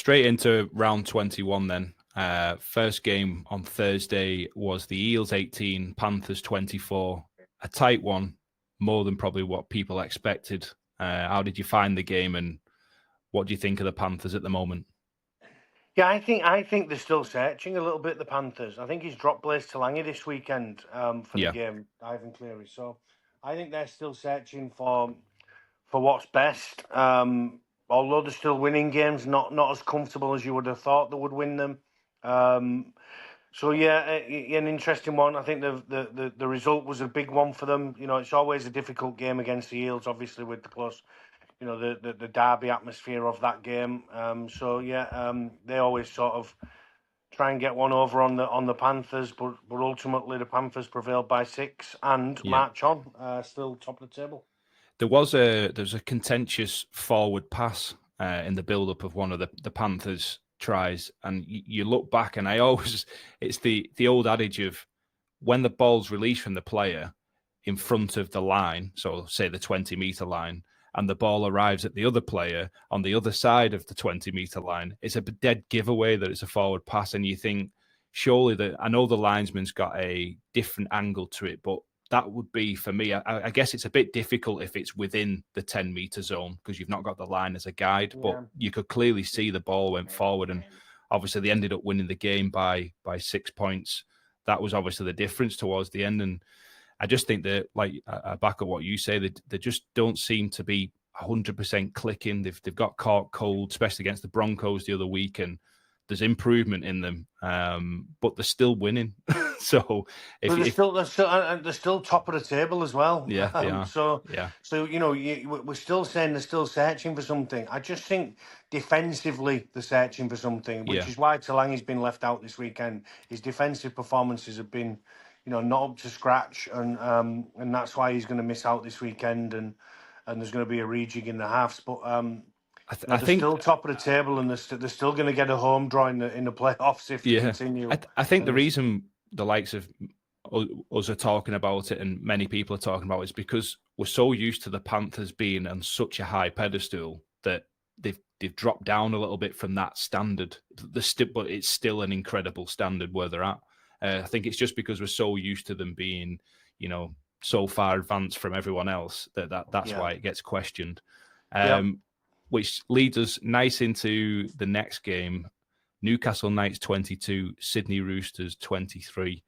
straight into round 21 then. First game on Thursday was the Eels 18, Panthers 24. A tight one, more than probably what people expected. How did you find the game, and what do you think of the Panthers at the moment? Yeah, I think they're still searching a little bit, the Panthers. I think he's dropped Blaise Talangi this weekend for the game, Ivan Cleary. So I think they're still searching for what's best. Although they're still winning games, not as comfortable as you would have thought they would win them. So yeah, an interesting one. I think the result was a big one for them. You know, it's always a difficult game against the Eels, obviously with the close, you know, the derby atmosphere of that game. So yeah, they always sort of try and get one over on the Panthers, but ultimately the Panthers prevailed by 6 and march on, still top of the table. There's a contentious forward pass in the build-up of one of the Panthers' tries, and you look back, and it's the old adage of when the ball's released from the player in front of the line, so say the 20-meter line, and the ball arrives at the other player on the other side of the 20-meter line, it's a dead giveaway that it's a forward pass, and you think, surely I know the linesman's got a different angle to it, but that would be, for me, I guess it's a bit difficult if it's within the 10-meter zone because you've not got the line as a guide, but you could clearly see the ball went forward, and obviously they ended up winning the game by 6 points. That was obviously the difference towards the end, and I just think that, like, I back up what you say, they just don't seem to be 100% clicking. They've got caught cold, especially against the Broncos the other week, and there's improvement in them, but they're still winning. So they're still top of the table as well. Yeah, they are. So you know, we're still saying they're still searching for something. I just think defensively they're searching for something, which is why Talangi's been left out this weekend. His defensive performances have been, you know, not up to scratch, and that's why he's going to miss out this weekend, and there's going to be a rejig in the halves, but. I think they're still top of the table, and they're still going to get a home draw in the playoffs if they continue. I think the reason the likes of us are talking about it, and many people are talking about it, is because we're so used to the Panthers being on such a high pedestal that they've dropped down a little bit from that standard. But it's still an incredible standard where they're at. I think it's just because we're so used to them being, you know, so far advanced from everyone else that's why it gets questioned. Which leads us nice into the next game. Newcastle Knights 22, Sydney Roosters 23.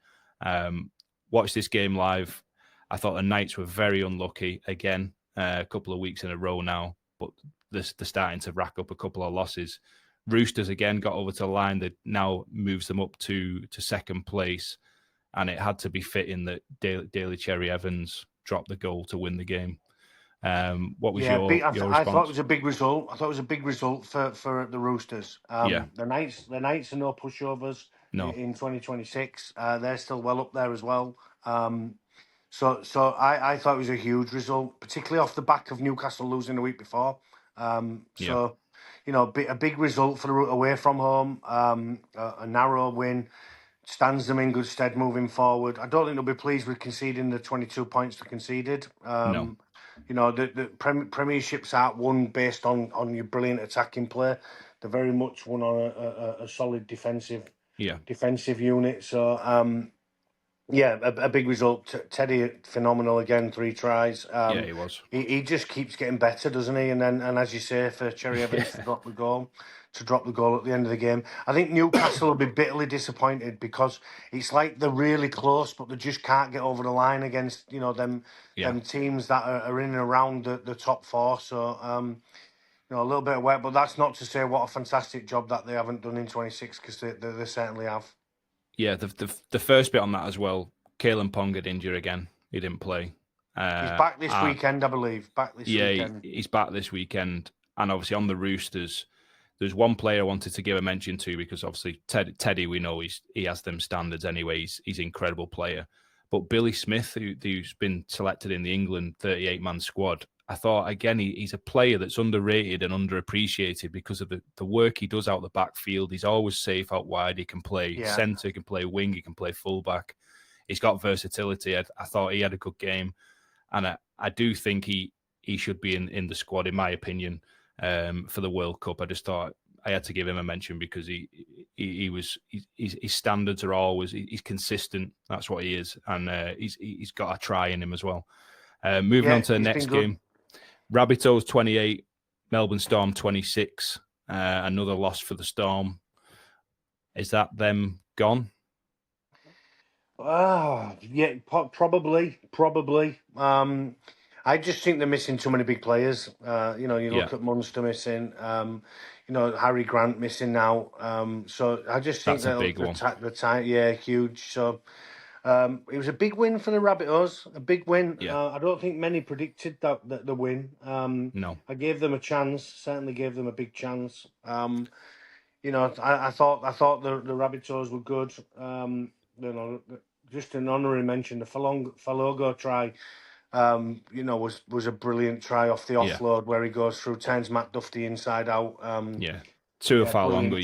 Watched this game live. I thought the Knights were very unlucky again, a couple of weeks in a row now, but they're starting to rack up a couple of losses. Roosters again got over to the line that now moves them up to second place, and it had to be fitting that Daly Cherry Evans dropped the goal to win the game. What was your response? I thought it was a big result. I thought it was a big result for the Roosters. The Knights are no pushovers in 2026. They're still well up there as well. So I thought it was a huge result, particularly off the back of Newcastle losing the week before. So you know, a big result for the away from home. A narrow win stands them in good stead moving forward. I don't think they'll be pleased with conceding the 22 points they conceded. No. You know, the premierships aren't won based on your brilliant attacking play. They're very much won on a solid defensive unit. So, a big result. Teddy, phenomenal again, 3 tries. He was. He just keeps getting better, doesn't he? And as you say, for Cherry Evans to drop the goal at the end of the game. I think Newcastle will be bitterly disappointed because it's like they're really close, but they just can't get over the line against, you know, them teams that are in and around the top 4. So, you know, a little bit of work, but that's not to say what a fantastic job that they haven't done in 26, because they certainly have. Yeah, the first bit on that as well, Kalen Pong got injured again. He didn't play. He's back this weekend, I believe. Weekend. He's back this weekend. And obviously on the Roosters, there's one player I wanted to give a mention to, because obviously Teddy, we know he has them standards anyway. He's an incredible player. But Billy Smith, who's been selected in the England 38-man squad, I thought, again, he's a player that's underrated and underappreciated because of the work he does out the backfield. He's always safe out wide. He can play centre, he can play wing, he can play fullback. He's got versatility. I thought he had a good game. And I do think he should be in the squad, in my opinion, for the World Cup. I just thought, I had to give him a mention because his standards are always, he's consistent. That's what he is, and he's got a try in him as well. Moving on to the next game, Rabbitohs 28, Melbourne Storm 26. Another loss for the Storm. Is that them gone? Yeah, probably. I just think they're missing too many big players. You look at Munster missing. Harry Grant missing now. So I just think that's a big one. Huge. So it was a big win for the Rabbitohs. A big win. Yeah. I don't think many predicted that the win. No. I gave them a chance. Certainly gave them a big chance. I thought the Rabbitohs were good. Just an honorary mention, the Falogo try, was a brilliant try off the offload where he goes through, turns Matt Duffy inside out. Tuafalongo,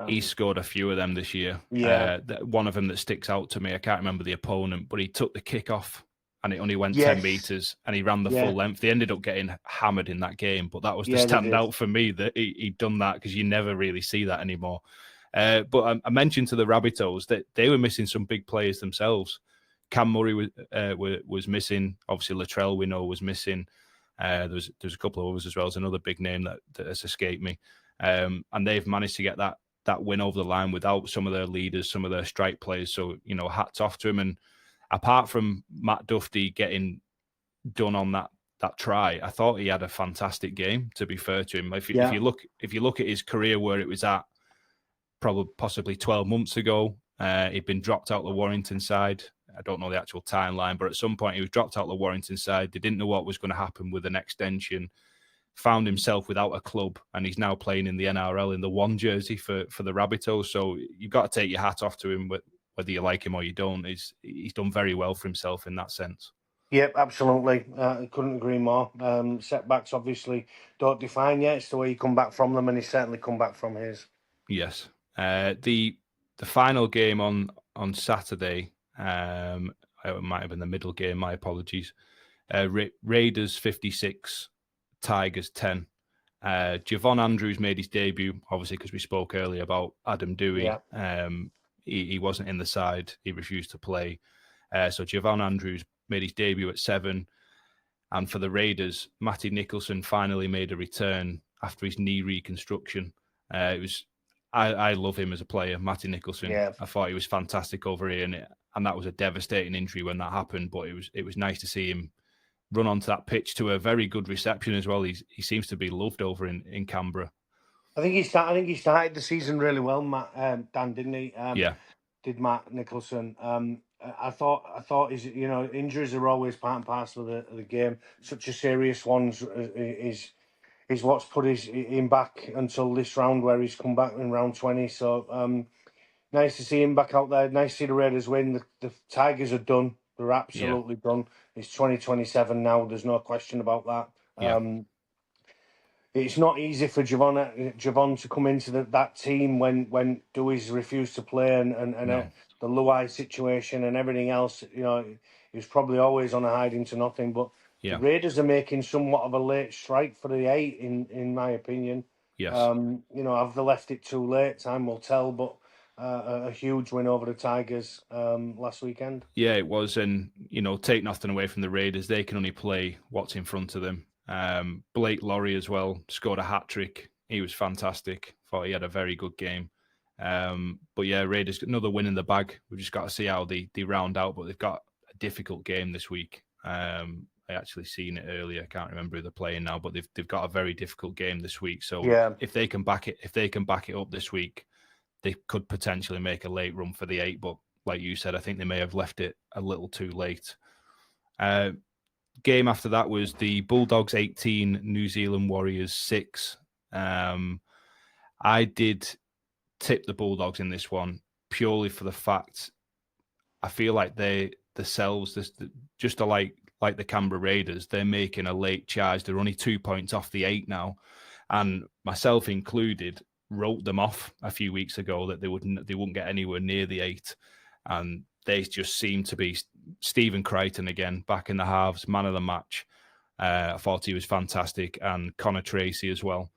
he's scored a few of them this year. Yeah. One of them that sticks out to me, I can't remember the opponent, but he took the kick off and it only went 10 metres and he ran the full length. They ended up getting hammered in that game, but that was the standout for me that he'd done that, because you never really see that anymore. But I mentioned to the Rabbitohs that they were missing some big players themselves. Cam Murray was missing. Obviously, Latrell, we know, was missing. There's a couple of others as well. There's another big name that has escaped me. And they've managed to get that win over the line without some of their leaders, some of their strike players. So, hats off to him. And apart from Matt Duffy getting done on that try, I thought he had a fantastic game, to be fair to him. If you look at his career, where it was at possibly 12 months ago, he'd been dropped out the Warrington side. I don't know the actual timeline, but at some point he was dropped out the Warrington side. They didn't know what was going to happen with an extension. Found himself without a club, and he's now playing in the NRL in the one jersey for the Rabbitohs. So you've got to take your hat off to him, whether you like him or you don't. He's done very well for himself in that sense. Yep, absolutely. I couldn't agree more. Setbacks obviously don't define you. It's the way you come back from them, and he's certainly come back from his. Yes. The final game on Saturday, it might have been the middle game, my apologies. Raiders 56, Tigers 10. Javon Andrews made his debut, obviously, because we spoke earlier about Adam Dewey. Yeah. He wasn't in the side. He refused to play. So Javon Andrews made his debut at 7. And for the Raiders, Matty Nicholson finally made a return after his knee reconstruction. I love him as a player, Matty Nicholson. Yeah. I thought he was fantastic over here, and that was a devastating injury when that happened. But it was nice to see him run onto that pitch to a very good reception as well. He seems to be loved over in Canberra. I think he started the season really well, Matt, Dan, didn't he? Did Matt Nicholson? I thought his injuries are always part and parcel of the game. Such a serious one is what's put him back until this round, where he's come back in round 20. So nice to see him back out there. Nice to see the Raiders win. The Tigers are done. They're absolutely done. It's 2027 now. There's no question about that. Yeah. It's not easy for Javon to come into that team when Dewey's refused to play and the Luai situation and everything else. He was probably always on a hiding to nothing. But the Raiders are making somewhat of a late strike for the 8, in my opinion. Yes. Have they left it too late? Time will tell. But a huge win over the Tigers last weekend. Yeah, it was. And, take nothing away from the Raiders. They can only play what's in front of them. Blake Laurie as well scored a hat-trick. He was fantastic. Thought he had a very good game. But yeah, Raiders, another win in the bag. We've just got to see how they round out, but they've got a difficult game this week. I actually seen it earlier. I can't remember who they're playing now, but they've got a very difficult game this week. So if they can back it up this week, they could potentially make a late run for the 8. But like you said, I think they may have left it a little too late. Game after that was the Bulldogs 18, New Zealand Warriors 6. I did tip the Bulldogs in this one purely for the fact I feel like they themselves, just like the Canberra Raiders, they're making a late charge. They're only 2 points off the 8 now, and myself included wrote them off a few weeks ago that they wouldn't get anywhere near the 8, and they just seem to be Stephen Crichton again, back in the halves, man of the match. I thought he was fantastic, and Connor Tracy as well.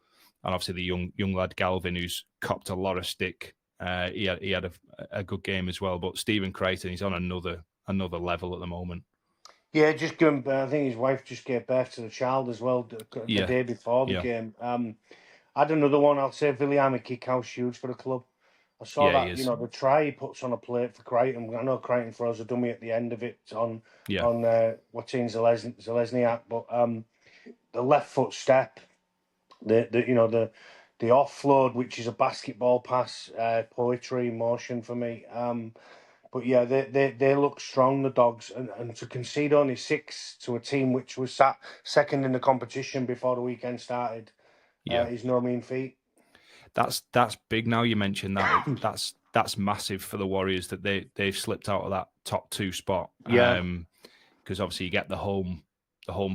and obviously the young lad Galvin, who's copped a lot of stick. He had a good game as well. But Stephen Crichton, he's on another level at the moment. Yeah, just going. I think his wife just gave birth to the child as well the day before the game. I had another one. I'll say Viliame Kikau's huge for the club. I saw that, the try he puts on a plate for Crichton. I know Crichton throws a dummy at the end of it on Watin Zelezniak, but the left foot step, the offload, which is a basketball pass, poetry in motion for me. But yeah, they look strong, the Dogs, and to concede only 6 to a team which was sat second in the competition before the weekend started, is no mean feat. That's big. Now you mentioned that, that's massive for the Warriors that they've slipped out of that top 2 spot. Yeah, because obviously you get the home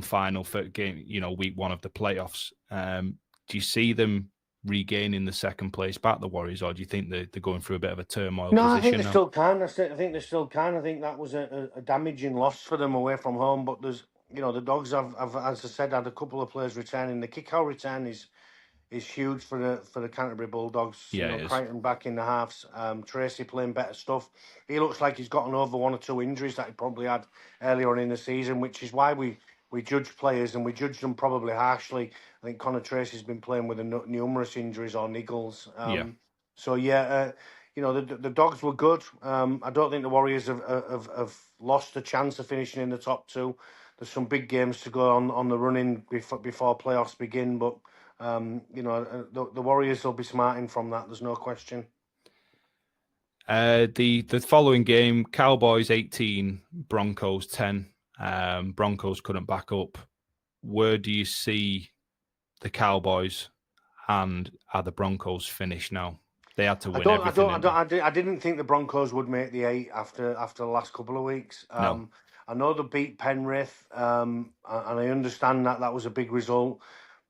final for game, week 1 of the playoffs. Do you see them regaining the second place back, the Warriors, or do you think they're going through a bit of a turmoil no, position? I think they still can. I think they still can. I think that was a damaging loss for them away from home. But there's, the Dogs have, as I said, had a couple of players returning. The Kikau return is huge for the Canterbury Bulldogs. Yeah, Crichton back in the halves. Tracy playing better stuff. He looks like he's gotten over 1 or 2 injuries that he probably had earlier on in the season, which is why we judge players, and we judge them probably harshly. I think Connor Tracy's been playing with numerous injuries or niggles. So the Dogs were good. I don't think the Warriors have lost a chance of finishing in the top 2. There's some big games to go on the running before playoffs begin, but the Warriors will be smarting from that. There's no question. The following game, Cowboys 18, Broncos 10. Broncos couldn't back up. Where do you see the Cowboys, and are the Broncos finished now? They had to win everything. I didn't think the Broncos would make the 8 after the last couple of weeks. No. I know they beat Penrith, and I understand that was a big result.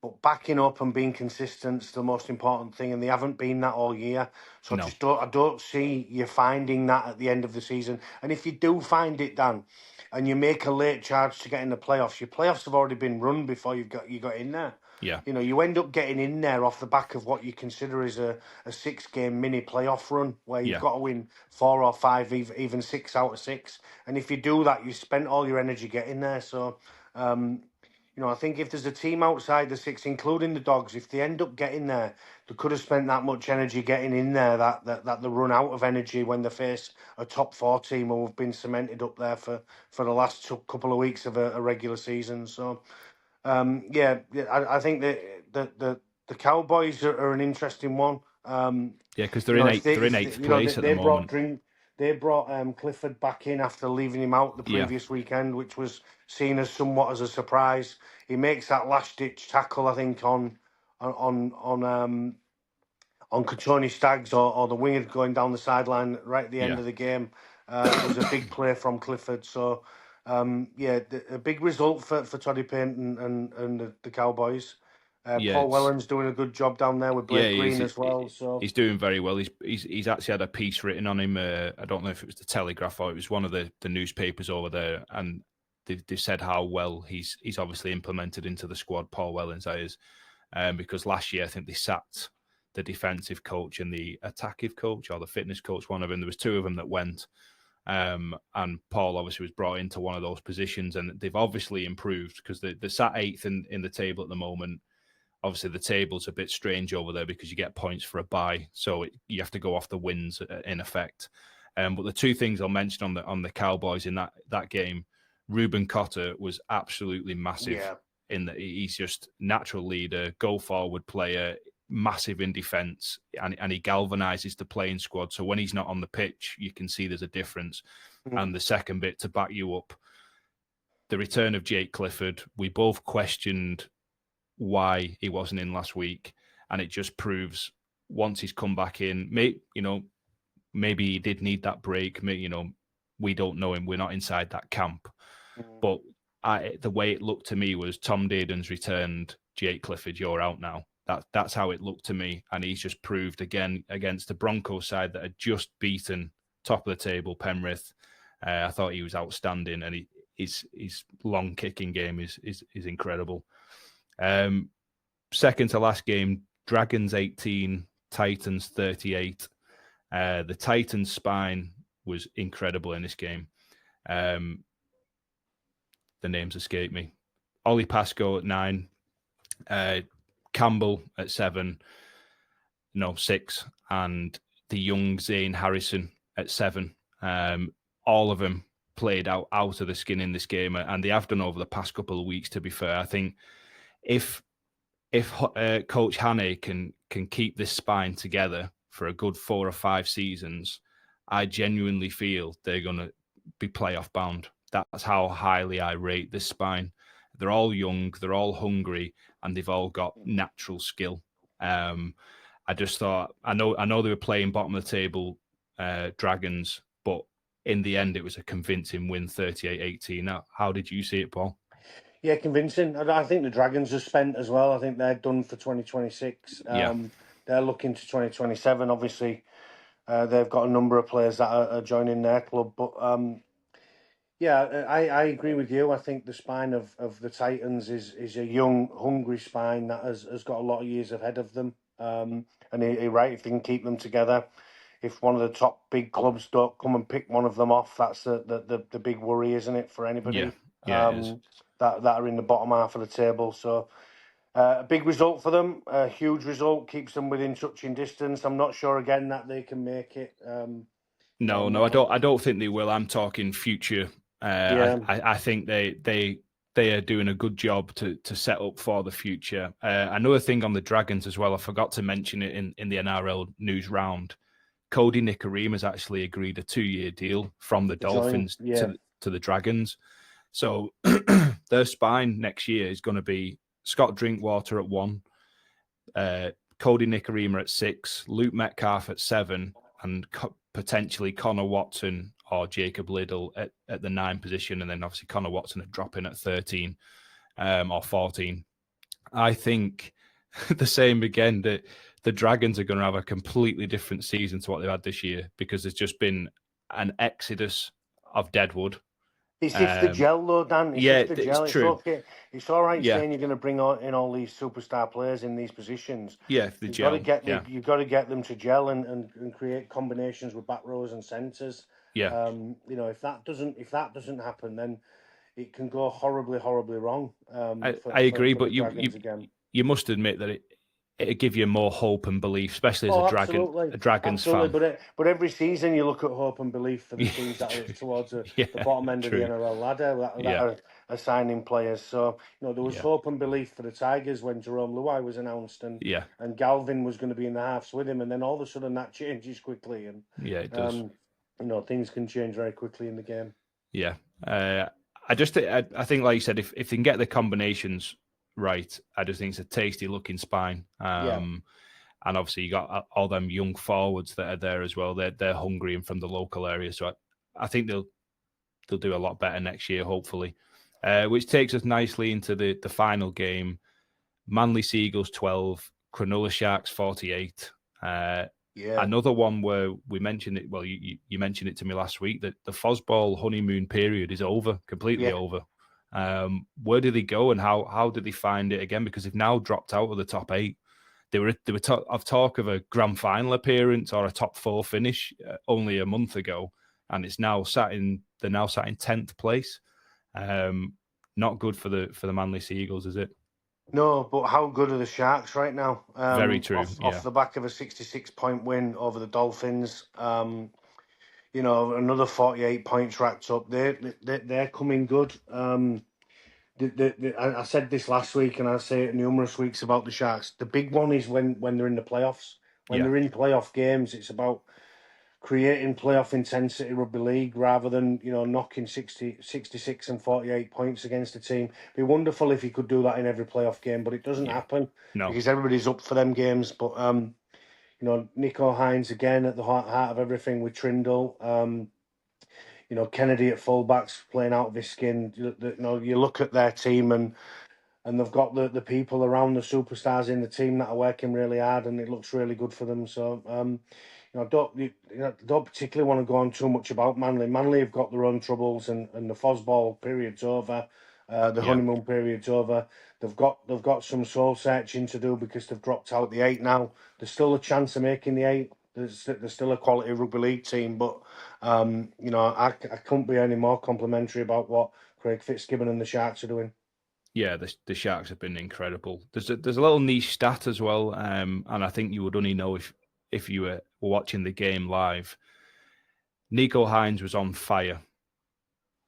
But backing up and being consistent is the most important thing, and they haven't been that all year. So No. I don't see you finding that at the end of the season. And if you do find it, Dan, and you make a late charge to get in the playoffs, your playoffs have already been run before you got in there. Yeah. You end up getting in there off the back of what you consider is a 6-game mini playoff run where you've got to win 4 or 5, even 6 out of 6. And if you do that, you spent all your energy getting there. So, I think if there's a team outside the 6, including the Dogs, if they end up getting there, they could have spent that much energy getting in there that they run out of energy when they face a top 4 team who have been cemented up there for the last couple of weeks of a regular season. So, I think that the Cowboys are an interesting one. Because they're in 8th place at the moment. They brought Clifford back in after leaving him out the previous weekend, which was seen as somewhat as a surprise. He makes that last ditch tackle, I think, on Kachoni Staggs or the winger going down the sideline right at the end of the game. It was a big play from Clifford. So, a big result for Toddy Payne and the Cowboys. Paul Whelan's doing a good job down there with Blake Green as well. So he's doing very well. He's actually had a piece written on him. I don't know if it was the Telegraph or it was one of the newspapers over there, and they said how well he's obviously implemented into the squad. Paul Whelan's is, because last year I think they sacked the defensive coach and the attacking coach or the fitness coach. One of them. There was 2 of them that went. And Paul obviously was brought into one of those positions, and they've obviously improved because they're sat 8th in the table at the moment. Obviously, the table's a bit strange over there because you get points for a bye, so you have to go off the wins in effect. But the 2 things I'll mention on the Cowboys in that game, Ruben Cotter was absolutely massive. Yeah. In that he's just natural leader, go forward player, massive in defence, and he galvanises the playing squad. So when he's not on the pitch, you can see there's a difference. Mm-hmm. And the second bit to back you up, the return of Jake Clifford, we both questioned why he wasn't in last week, and it just proves once he's come back in, maybe he did need that break. We don't know him. We're not inside that camp. But the way it looked to me was Tom Dearden's returned, Jake Clifford, you're out now. That's how it looked to me. And he's just proved again against the Broncos side that had just beaten top of the table Penrith. I thought he was outstanding, and his long kicking game is incredible. Second to last game, Dragons 18, Titans 38. The Titans spine was incredible in this game. The names escape me. Ollie Pascoe at 9, Campbell at 6, and the young Zane Harrison at 7. All of them played out of the skin in this game, and they have done over the past couple of weeks, to be fair. I think if Coach Hannay can keep this spine together for a good 4 or 5 seasons, I genuinely feel they're going to be playoff bound. That's how highly I rate this spine. They're all young, they're all hungry, and they've all got natural skill. I just thought, I know they were playing bottom of the table Dragons, but in the end, it was a convincing win, 38-18. How did you see it, Paul? Yeah, convincing. I think the Dragons are spent as well. I think they're done for 2026. They're looking to 2027. Obviously, they've got a number of players that are joining their club. But yeah, I agree with you. I think the spine of the Titans is a young, hungry spine that has got a lot of years ahead of them. And you're right, if they can keep them together. If one of the top big clubs don't come and pick one of them off, that's the big worry, isn't it, for anybody? Yeah, it is. That are in the bottom half of the table. So a big result for them, a huge result, keeps them within touching distance. I'm not sure again that they can make it. No, I don't think they will. I'm talking future. I think they are doing a good job to set up for the future. Another thing on the Dragons as well, I forgot to mention it in the NRL news round. Cody Nicarima has actually agreed a 2-year deal from the Dolphins to the Dragons. So their spine next year is going to be Scott Drinkwater at 1, Cody Nicarima at 6, Luke Metcalf at 7, and potentially Connor Watson or Jacob Liddell at the 9 position, and then obviously Connor Watson at dropping at 13 or 14. I think the same again, that the Dragons are going to have a completely different season to what they've had this year, because there's just been an exodus of Deadwood. It's if the gel though, Dan. It's if the gel. It's true. It's okay. It's all right saying you're going to bring in all these superstar players in these positions. Yeah, if the you've gel. You've got to get them to gel and create combinations with back rows and centres. Yeah. If that doesn't happen, then it can go horribly, horribly wrong. I agree, but you must admit that it'd give you more hope and belief, especially as a Dragons fan. But every season you look at hope and belief for the teams that are towards the bottom end of the NRL ladder that are signing players. So there was hope and belief for the Tigers when Jerome Luai was announced, and Galvin was going to be in the halves with him, and then all of a sudden that changes quickly, and it does. Things can change very quickly in the game. Yeah, I think, like you said, if they can get the combinations right, I just think it's a tasty looking spine. And obviously you got all them young forwards that are there as well. They're hungry and from the local area, so I think they'll do a lot better next year, hopefully. Which takes us nicely into the final game. Manly Seagulls 12, Cronulla Sharks 48. Another one where we mentioned it. Well, you mentioned it to me last week that the Fosball honeymoon period is over, completely over. Where did they go, and how did they find it again? Because they've now dropped out of the top 8. They were of talk of a grand final appearance or a top 4 finish only a month ago, and they're now sat in 10th place. Not good for the Manly Seagulls, is it? No, but how good are the Sharks right now? Very true. Off the back of a 66-point win over the Dolphins, another 48 points racked up. They're coming good. I said this last week, and I say it numerous weeks about the Sharks. The big one is when they're in the playoffs. When they're in playoff games, it's about creating playoff intensity rugby league rather than knocking 66 and 48 points against a team. It'd be wonderful if you could do that in every playoff game, but it doesn't happen because everybody's up for them games. But Nico Hines again at the heart of everything with Trindle. Kennedy at fullbacks playing out of his skin. You look at their team and they've got the people around the superstars in the team that are working really hard, and it looks really good for them. So I don't particularly want to go on too much about Manly. Manly have got their own troubles, and the Fosball period's over. The honeymoon period's over. They've got some soul searching to do because they've dropped out the 8 now. There's still a chance of making the 8. There's still a quality rugby league team, but I couldn't be any more complimentary about what Craig Fitzgibbon and the Sharks are doing. Yeah, the Sharks have been incredible. There's a little niche stat as well, and I think you would only know if you were watching the game live. Nico Hines was on fire,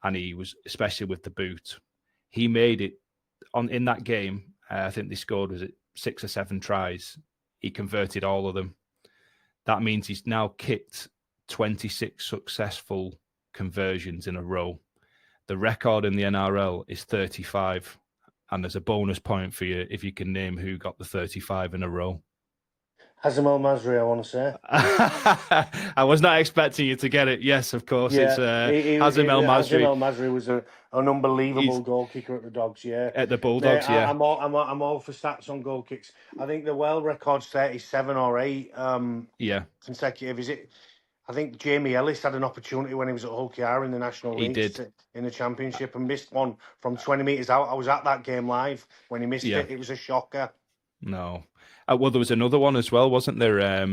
and he was, especially with the boot. He made it in that game. I think they scored, was it 6 or 7 tries? He converted all of them. That means he's now kicked 26 successful conversions in a row. The record in the NRL is 35. And there's a bonus point for you if you can name who got the 35 in a row. Hazem El Masri, I want to say. I was not expecting you to get it. Yes, of course. Yeah, It's Hazem El Masri. Hazem El Masri was an unbelievable goal kicker at the Dogs. Yeah, at the Bulldogs. Yeah, I'm all for stats on goal kicks. I think the world record's 37 or 8. Consecutive. Is it? I think Jamie Ellis had an opportunity when he was at Hull KR in the National League in the Championship and missed one from 20 metres out. I was at that game live when he missed it. It was a shocker. No. Well, there was another one as well, wasn't there?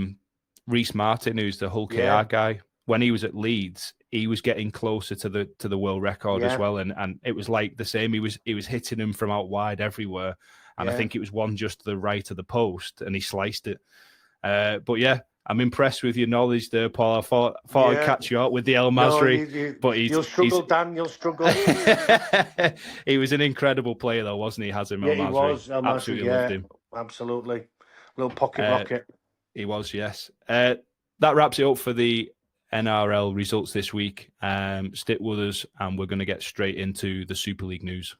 Reece Martin, who's the Hull KR guy. When he was at Leeds, he was getting closer to the world record as well, and it was like the same. He was hitting him from out wide everywhere, and I think it was one just to the right of the post, and he sliced it. But yeah, I'm impressed with your knowledge there, Paul. I thought I'd catch you up with the El Masri, but you'll struggle, Dan. You'll struggle. He was an incredible player, though, wasn't he? Hazem El Masri. He was. Absolutely loved him. Absolutely, little pocket rocket. He was, yes. That wraps it up for the NRL results this week. Stick with us, and we're going to get straight into the Super League news.